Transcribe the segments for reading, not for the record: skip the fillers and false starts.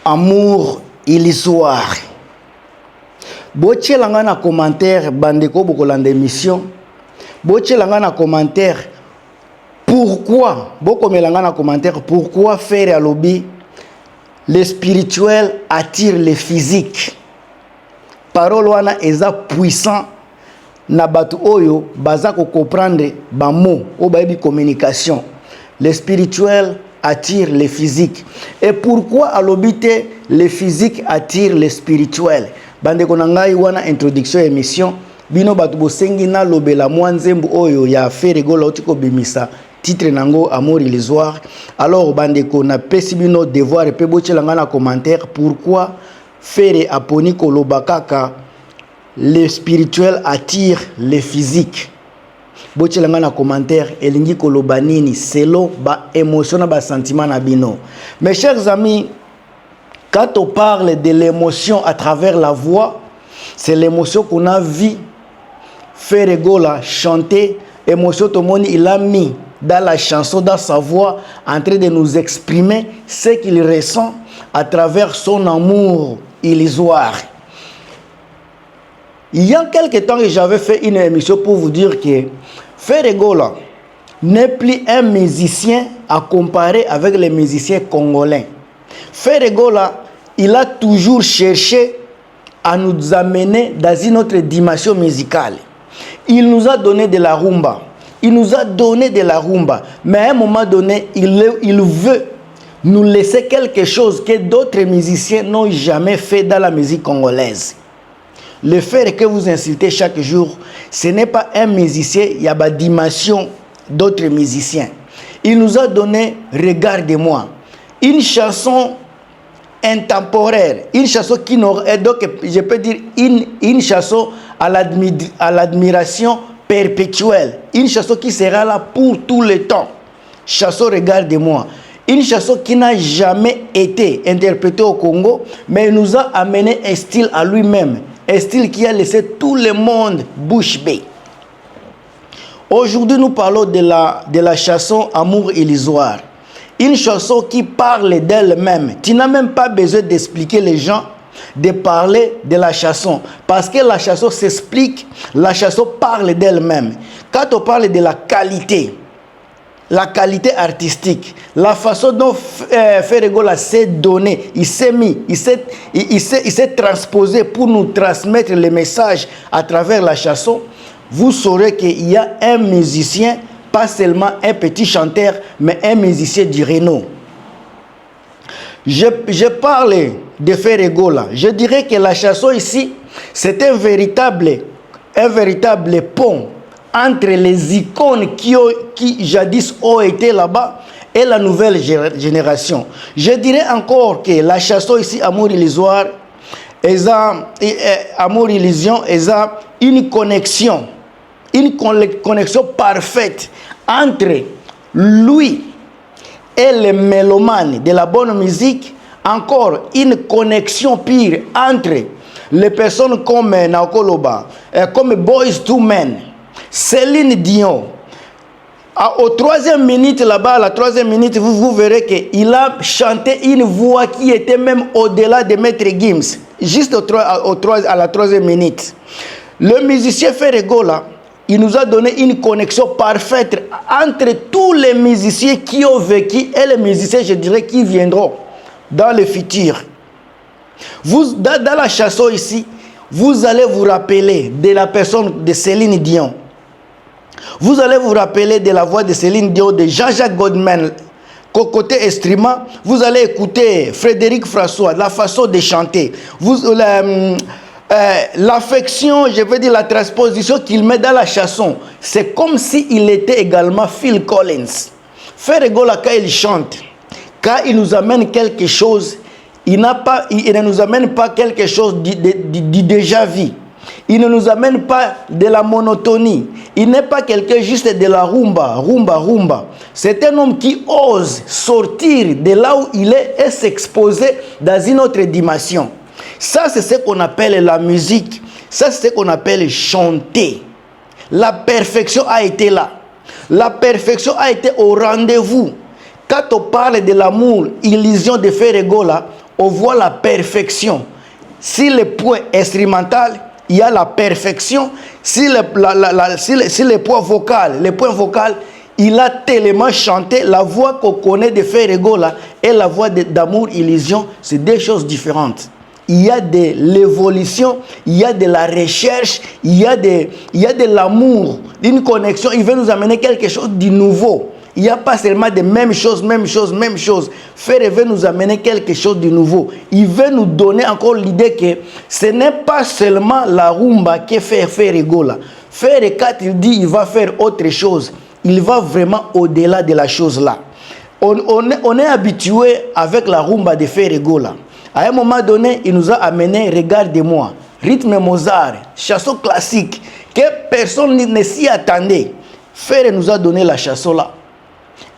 amour illusoire. Botie langa na commentaire bandeko bokolanda émission. Botie langa na commentaire pourquoi bokomelanga na commentaire pourquoi faire à lobby le spirituel attire le physique. Parole wana eza puissant na batu oyo baza ko comprendre ba mot o ba yebi communication. Le spirituel attire le physique. Et pourquoi à l'obité le physique attire le spirituel? Bande konangai wana introduction émission bino batu bosengi na lobela mwanzembu oyo ya Ferregola otiko bimisa titre nango amour illusoire. Alors bande kona pesi bino devoir pe bochelanga na commentaire pourquoi Ferre aponi kolobakaka le spirituel attire le physique. Bochelanga na commentaire elingi koloba nini selon ba émotion na ba sentiment na bino. Mes chers amis, quand on parle de l'émotion à travers la voix, c'est l'émotion qu'on a vu Ferregola chanter, émotion tout le monde il a mis dans la chanson, dans sa voix, en train de nous exprimer ce qu'il ressent à travers son amour illusoire. Il y a quelque temps que j'avais fait une émission pour vous dire que Ferregola n'est plus un musicien à comparer avec les musiciens congolais. Ferregola, il a toujours cherché à nous amener dans une autre dimension musicale. Il nous a donné de la rumba. Il nous a donné de la rumba. Mais à un moment donné, il veut nous laisser quelque chose que d'autres musiciens n'ont jamais fait dans la musique congolaise. Le fait que vous insultez chaque jour, ce n'est pas un musicien, il y a une dimension d'autres musiciens. Il nous a donné, regarde-moi, une chanson intemporaire, une chanson qui n'aurait, donc je peux dire une chanson à l'admiration perpétuelle, une chanson qui sera là pour tout le temps. Chanson regarde-moi, une chanson qui n'a jamais été interprétée au Congo, mais il nous a amené un style à lui-même. Un style qui a laissé tout le monde bouche bée. Aujourd'hui, nous parlons de la chanson Amour illusoire. Une chanson qui parle d'elle-même. Tu n'as même pas besoin d'expliquer les gens, de parler de la chanson. Parce que la chanson s'explique, la chanson parle d'elle-même. Quand on parle de la qualité artistique, la façon dont Ferregola s'est donné, il s'est mis, il s'est transposé pour nous transmettre le message à travers la chanson, vous saurez qu'il y a un musicien, pas seulement un petit chanteur, mais un musicien du renom. Je parle de Ferregola. Je dirais que la chanson ici, c'est un véritable pont entre les icônes qui jadis ont été là-bas et la nouvelle génération. Je dirais encore que la chanson ici, Amour illusoire, Amour illusion, une connexion parfaite entre lui et les mélomanes de la bonne musique, encore une connexion pire entre les personnes comme Naokoloba, comme Boys to Men, Céline Dion. Au troisième minute là-bas, à la troisième minute, vous verrez qu'il a chanté une voix qui était même au-delà de Maître Gims, juste à la troisième minute. Le musicien Ferregola, il nous a donné une connexion parfaite entre tous les musiciens qui ont vécu et les musiciens, je dirais, qui viendront dans le futur. Dans la chanson ici, vous allez vous rappeler de la personne de Céline Dion. Vous allez vous rappeler de la voix de Céline Dion, de Jean-Jacques Goldman. Côté instrument, vous allez écouter Frédéric François, la façon de chanter. L'affection, je veux dire la transposition qu'il met dans la chanson, c'est comme s'il était également Phil Collins. Ferregola, quand il chante, quand il nous amène quelque chose, il ne nous amène pas quelque chose du déjà vu. Il ne nous amène pas de la monotonie. Il n'est pas quelqu'un juste de la rumba. C'est un homme qui ose sortir de là où il est et s'exposer dans une autre dimension. Ça, c'est ce qu'on appelle la musique. Ça, c'est ce qu'on appelle chanter. La perfection a été là. La perfection a été au rendez-vous. Quand on parle de l'amour, illusion de Ferregola, on voit la perfection. Si le point instrumental, il y a la perfection. Si le point vocal, il a tellement chanté. La voix qu'on connaît de Ferregola et la voix d'Amour Illusion, c'est deux choses différentes. Il y a de l'évolution, il y a de la recherche, il y a de l'amour, d'une connexion. Il veut nous amener quelque chose de nouveau. Il n'y a pas seulement des mêmes choses. Ferre veut nous amener quelque chose de nouveau. Il veut nous donner encore l'idée que ce n'est pas seulement la rumba qui fait Ferregola. Ferre, quand il dit qu'il va faire autre chose, il va vraiment au-delà de la chose là. On est habitué avec la rumba de Ferregola. À un moment donné, il nous a amené, regarde-moi, rythme Mozart, chanson classique, que personne ne s'y attendait. Ferre nous a donné la chanson là.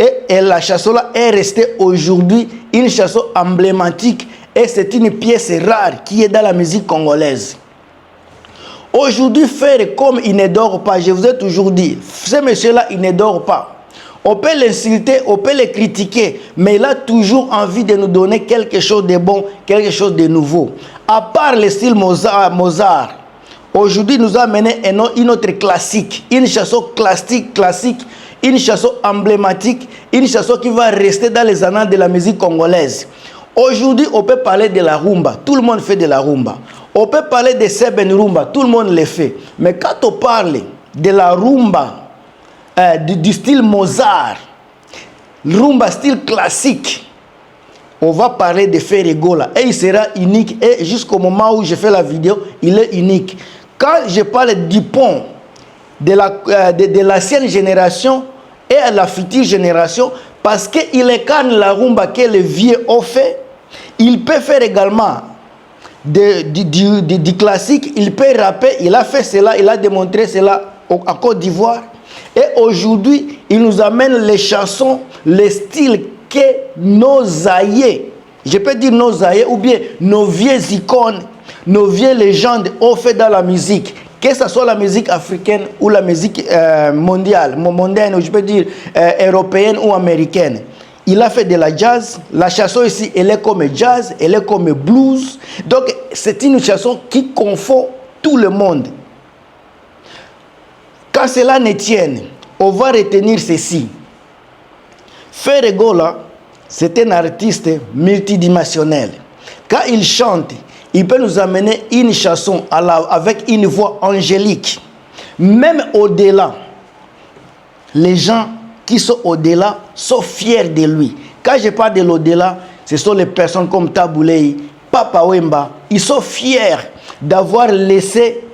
Et la chanson là est restée aujourd'hui une chanson emblématique et c'est une pièce rare qui est dans la musique congolaise. Aujourd'hui, Ferre, comme il ne dort pas, je vous ai toujours dit, ce monsieur-là, il ne dort pas. On peut l'insulter, on peut le critiquer, mais il a toujours envie de nous donner quelque chose de bon, quelque chose de nouveau. À part le style Mozart, aujourd'hui, il nous a amené une autre classique, une chanson classique, une chanson emblématique, une chanson qui va rester dans les annales de la musique congolaise. Aujourd'hui, on peut parler de la rumba. Tout le monde fait de la rumba. On peut parler de Seben Rumba. Tout le monde le fait. Mais quand on parle de la rumba, du style Mozart, rumba style classique, on va parler de Ferregola. Et il sera unique. Et jusqu'au moment où je fais la vidéo, il est unique. Quand je parle du pont de l'ancienne génération et à la future génération, parce qu'il incarne la rumba que les vieux ont fait, il peut faire également du classique, il peut rapper, il a fait cela, il a démontré cela en Côte d'Ivoire. Et aujourd'hui, il nous amène les chansons, les styles que nos aïeux, je peux dire nos aïeux, ou bien nos vieilles icônes, nos vieilles légendes ont fait dans la musique. Que ce soit la musique africaine ou la musique mondiale, ou je peux dire européenne ou américaine. Il a fait de la jazz. La chanson ici, elle est comme jazz, elle est comme blues. Donc, c'est une chanson qui confond tout le monde. Quand cela ne tienne, on va retenir ceci. Ferregola, c'est un artiste multidimensionnel. Quand il chante, il peut nous amener une chanson avec une voix angélique. Même au-delà, les gens qui sont au-delà sont fiers de lui. Quand je parle de l'au-delà, ce sont les personnes comme Taboulei, Papa Wemba. Ils sont fiers d'avoir laissé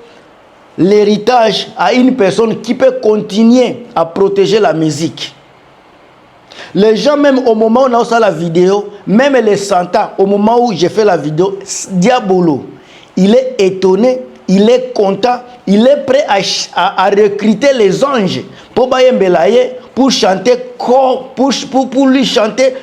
l'héritage à une personne qui peut continuer à protéger la musique. Les gens, même au moment où on a fait la vidéo, même les Santa, au moment où j'ai fait la vidéo, Diabolo, il est étonné, il est content, il est prêt à recruter les anges pour chanter, pour lui chanter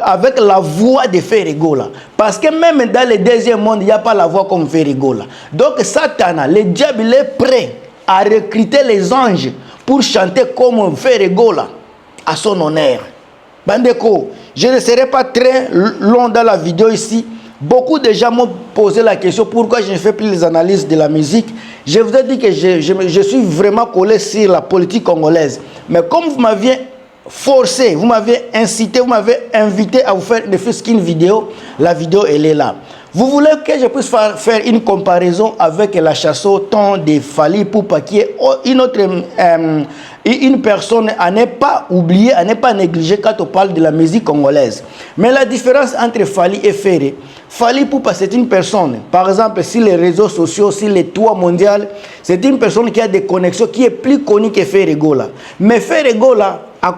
avec la voix de Ferregola. Parce que même dans le deuxième monde, il n'y a pas la voix comme Ferregola. Donc Satan, le diable, il est prêt à recruter les anges pour chanter comme Ferregola à son honneur. Bandeko, je ne serai pas très long dans la vidéo ici. Beaucoup de gens m'ont posé la question pourquoi je ne fais plus les analyses de la musique. Je vous ai dit que je suis vraiment collé sur la politique congolaise. Mais comme vous m'aviez forcé, vous m'avez incité, vous m'avez invité à vous faire ne fût-ce qu'une vidéo, la vidéo elle est là. Vous voulez que je puisse faire une comparaison avec la chanson Temps de Fally Ipupa qui est une personne à ne pas oublier, à ne pas négliger quand on parle de la musique congolaise. Mais la différence entre Fally et Ferre, Fally Ipupa c'est une personne, par exemple sur les réseaux sociaux, sur les toits mondiaux, c'est une personne qui a des connexions, qui est plus connue que Ferregola. Mais Ferregola, à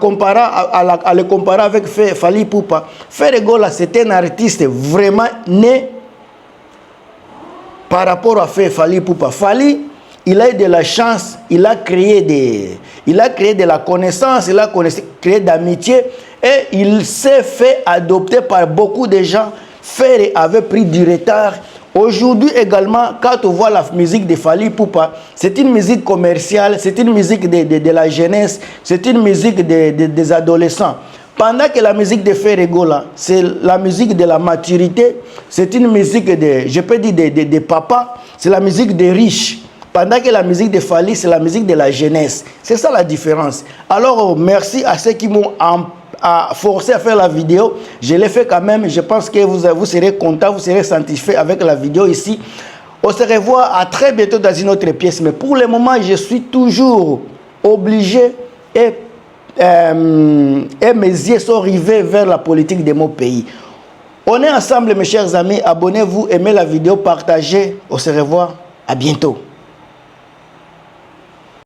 le comparer avec Fally Ipupa, Ferregola c'est un artiste vraiment né par rapport à Fally Ipupa. Fally, il a eu de la chance, il a créé de la connaissance, il a créé d'amitié et il s'est fait adopter par beaucoup de gens. Ferre avait pris du retard. Aujourd'hui également, quand on voit la musique de Fally Ipupa, c'est une musique commerciale, c'est une musique de la jeunesse, c'est une musique des adolescents. Pendant que la musique de Ferregola, c'est la musique de la maturité, c'est une musique de, je peux dire, de papa, c'est la musique des riches. Pendant que la musique de Fali, c'est la musique de la jeunesse. C'est ça la différence. Alors, merci à ceux qui m'ont forcé à faire la vidéo. Je l'ai fait quand même. Je pense que vous serez content, vous serez satisfait avec la vidéo ici. On se revoit à très bientôt dans une autre pièce. Mais pour le moment, je suis toujours obligé et mes yeux sont rivés vers la politique de mon pays. On est ensemble, mes chers amis. Abonnez-vous, aimez la vidéo, partagez. On se revoit. À bientôt.